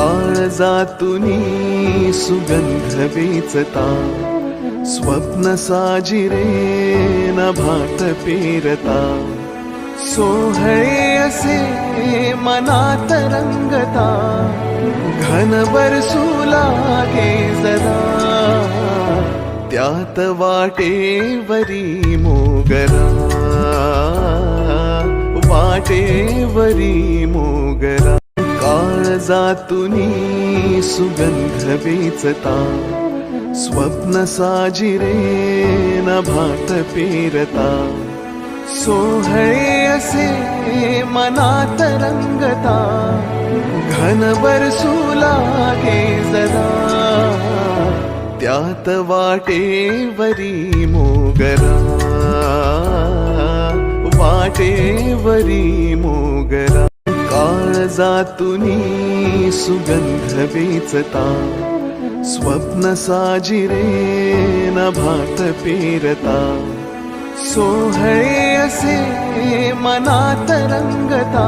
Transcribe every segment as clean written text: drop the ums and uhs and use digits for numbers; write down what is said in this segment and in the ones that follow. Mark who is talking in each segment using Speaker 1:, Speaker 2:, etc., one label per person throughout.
Speaker 1: काळजातुनी सुगंध वेचता, स्वप्न साजिरे नभात पेरता, सोहळे असे मनात रंगता, घन बरसू लागे जरा, त्यात वाटेवरी मोगरा, वाटेवरी मोगरा. काळजातुनी सुगंध वेचता, स्वप्न साजिरे नभात पेरता, सोहळे असे मनात रंगता, घन बरसू लागे जरा, त्यात वाटेवरी मोगरा, वाटेवरी मोगरा. काळजातुनी सुगंध वेचता, स्वप्न साजिरे नभात पेरता, सोहळे असे मनात रंगता,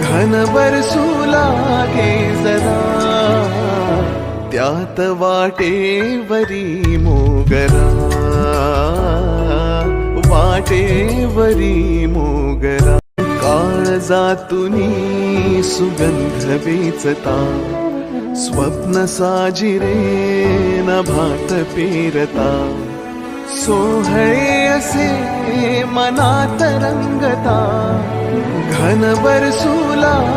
Speaker 1: घन बरसू लागे जरा, त्यात वाटेवरी मोगरा, वाटेवरी मोगरा. काळजातुनी सुगंध वेचता, स्वप्न साजिरे नभात पेरता, सोहळे असे मनात रंगता, घन बरसू लागे